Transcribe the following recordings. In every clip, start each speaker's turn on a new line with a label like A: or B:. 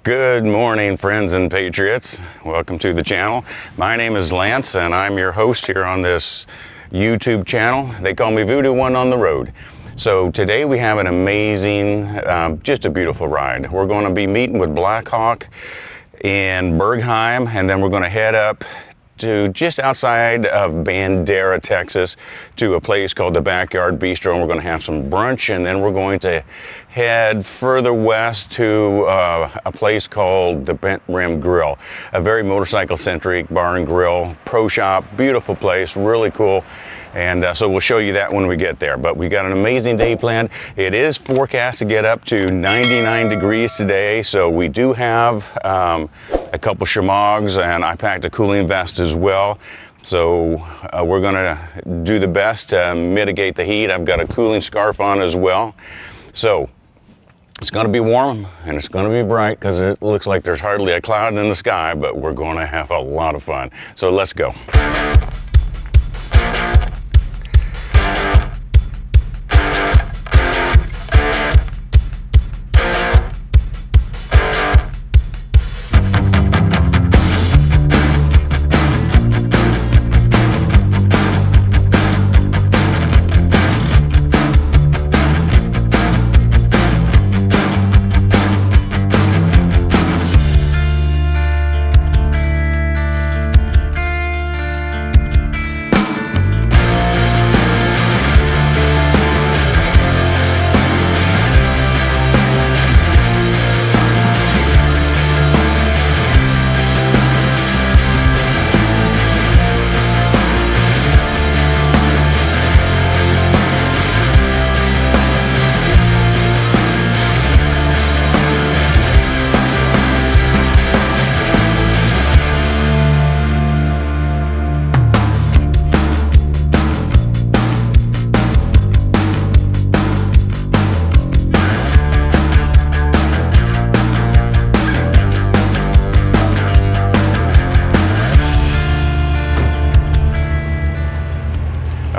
A: Good morning, friends and patriots. Welcome to the channel. My name is Lance, and I'm your host here on this YouTube channel. They call me Voodoo One on the Road. So today we have an amazing, just a beautiful ride. We're going to be meeting with Black Hawk in Bergheim, and then we're going to head up to just outside of Bandera, Texas, to a place called the Backyard Bistro, and we're going to have some brunch, and then we're going to head further west to a place called the Bent Rim Grill, a very motorcycle-centric bar and grill, pro shop, beautiful place, really cool. And so we'll show you that when we get there. But we got an amazing day planned. It is forecast to get up to 99 degrees today, so we do have a couple shamogs, and I packed a cooling vest as well. So we're gonna do the best to mitigate the heat. I've got a cooling scarf on as well. So it's gonna be warm and it's gonna be bright because it looks like there's hardly a cloud in the sky, but we're gonna have a lot of fun. So let's go.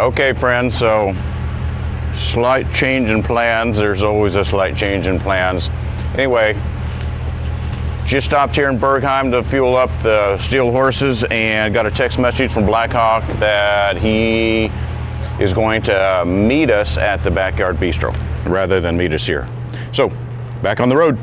A: Okay, friends, so slight change in plans. There's always a slight change in plans. Anyway, just stopped here in Bergheim to fuel up the steel horses and got a text message from Black Hawk that he is going to meet us at the Backyard Bistro rather than meet us here. So, back on the road.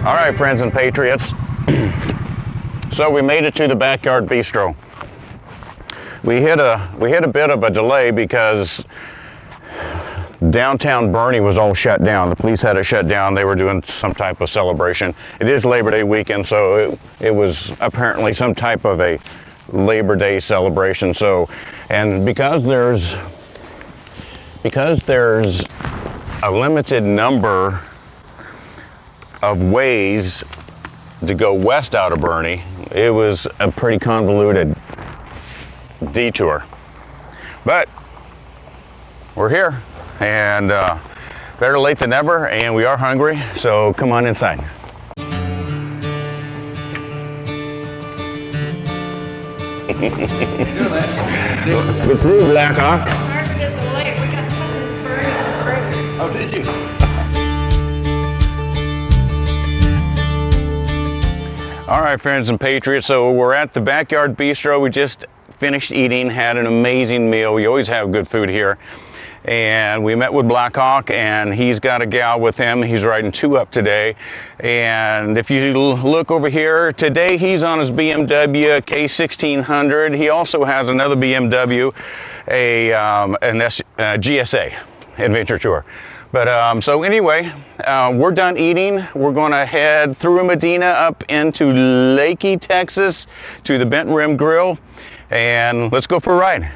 A: All right, friends and patriots. So we made it to the Backyard Bistro. We hit a bit of a delay because downtown Bernie was all shut down. The police had it shut down. They were doing some type of celebration. It is Labor Day weekend, so it was apparently some type of a Labor Day celebration. So, and because there's a limited number of ways to go west out of Bernie, it was a pretty convoluted detour. But we're here, and better late than never, and we are hungry, so come on inside. Good to see you, Black Hawk. Oh, did you? All right, friends and patriots, so we're at the Backyard Bistro. We just finished eating, had an amazing meal. We always have good food here. And we met with Black Hawk, and he's got a gal with him. He's riding 2-Up today. And if you look over here, today he's on his BMW K1600. He also has another BMW, a GSA Adventure Tour. But so anyway, we're done eating. We're going to head through Medina up into Lakey, Texas, to the Bent Rim Grill, and let's go for a ride.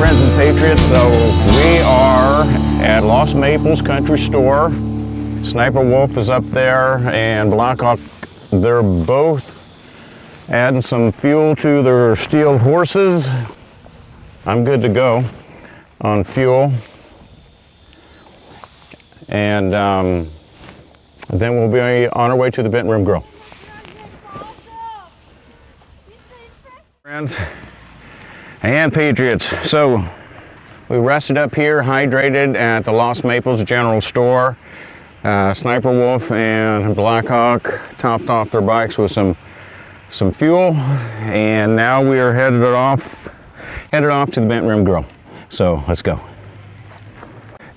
A: friends and patriots, so we are at Lost Maples Country Store. Sniper Wolf is up there and Blackhawk, they're both adding some fuel to their steel horses. I'm good to go on fuel. And then we'll be on our way to the Bent Rim Grill. Friends and patriots, so we rested up here, hydrated at the Lost Maples General Store. Sniper Wolf and Blackhawk topped off their bikes with some fuel, and now we are headed off to the Bent Rim Grill. So let's go.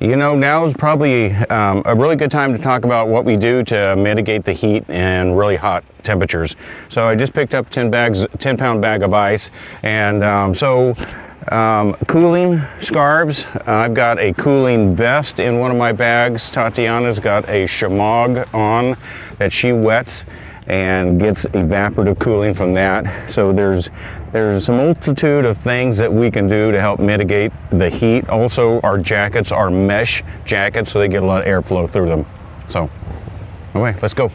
A: You know, now is probably a really good time to talk about what we do to mitigate the heat and really hot temperatures. So I just picked up 10-pound bag of ice, and cooling scarves. I've got a cooling vest in one of my bags. Tatiana's got a shamog on that she wets and gets evaporative cooling from that. So there's a multitude of things that we can do to help mitigate the heat. Also, our jackets are mesh jackets, so they get a lot of airflow through them. So anyway, let's go.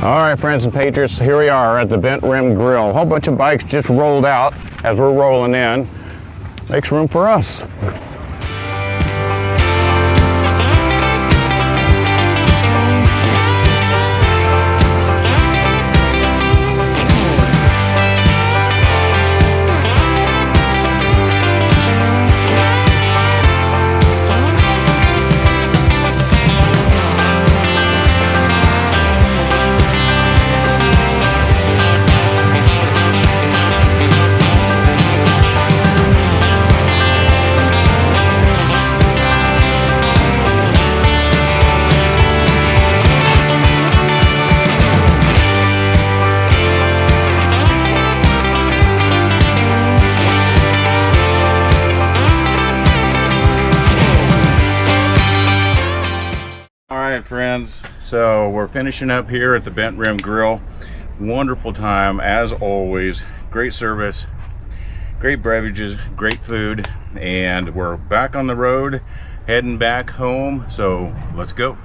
A: All right, friends and patriots, here we are at the Bent Rim Grill. A whole bunch of bikes just rolled out as we're rolling in. Makes room for us. Friends, so we're finishing up here at the Bent Rim Grill. Wonderful time as always, great service, great beverages, great food, and we're back on the road heading back home, so let's go.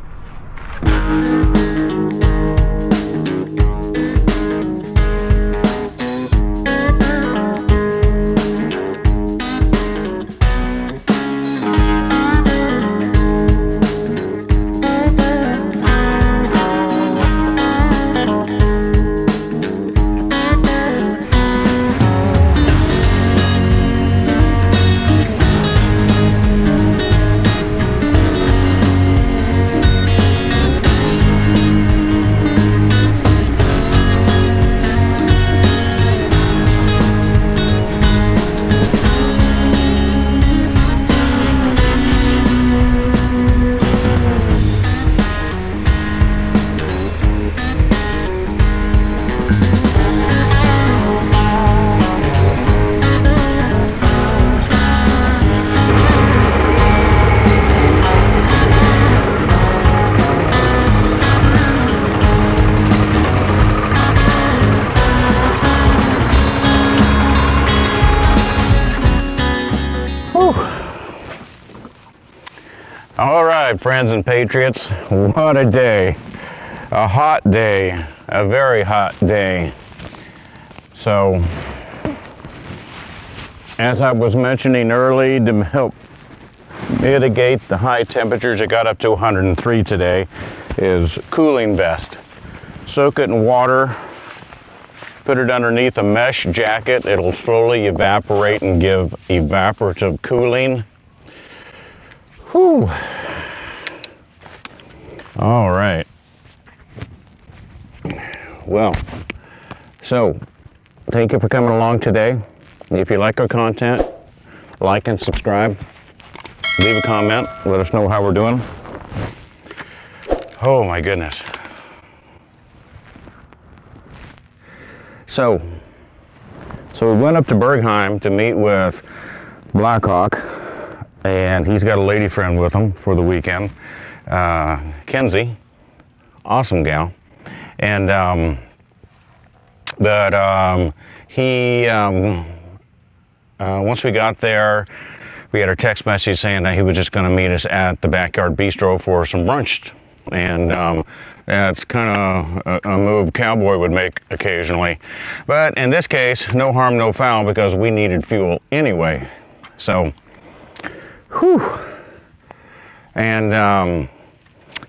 A: right, friends and patriots, what a day. A hot day, a very hot day. So, as I was mentioning early, to help mitigate the high temperatures, it got up to 103 today, is cooling vest. Soak it in water, put it underneath a mesh jacket. It'll slowly evaporate and give evaporative cooling. Whew. All right. Well, so thank you for coming along today. If you like our content, like and subscribe. Leave a comment. Let us know how we're doing. Oh my goodness. So we went up to Bergheim to meet with Blackhawk, and he's got a lady friend with him for the weekend, Kenzie, awesome gal, and once we got there, we had a text message saying that he was just going to meet us at the Backyard Bistro for some brunch, and that's kind of a move cowboy would make occasionally. But in this case, no harm, no foul, because we needed fuel anyway. So, whew. And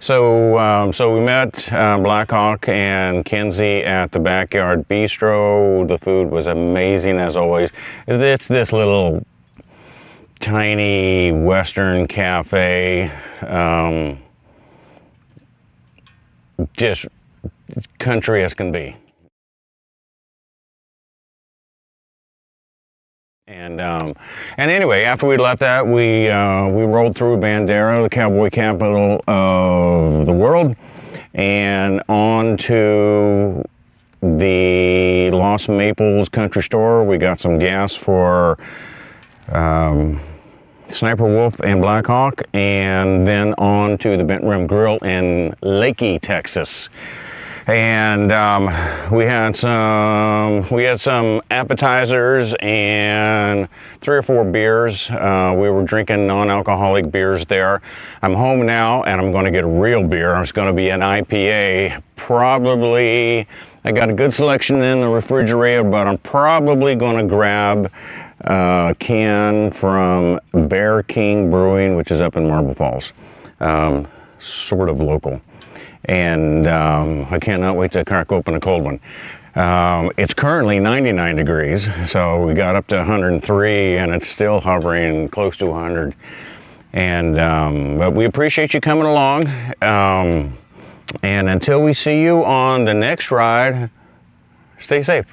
A: so we met Blackhawk and Kenzie at the Backyard Bistro. The food was amazing as always. It's this little tiny Western cafe. Just country as can be. And anyway, after we left that, we rolled through Bandera, the cowboy capital of the world, and on to the Los Maples Country Store. We got some gas for Sniper Wolf and Blackhawk, and then on to the Bent Rim Grill in Leakey, Texas. And we had some appetizers and 3 or 4 beers. We were drinking non-alcoholic beers there. I'm home now, and I'm going to get a real beer. It's going to be an IPA. Probably, I got a good selection in the refrigerator, but I'm probably going to grab a can from Bear King Brewing, which is up in Marble Falls, sort of local. And I cannot wait to crack open a cold one. It's currently 99 degrees, so we got up to 103, and it's still hovering close to 100. And but we appreciate you coming along. And until we see you on the next ride, stay safe.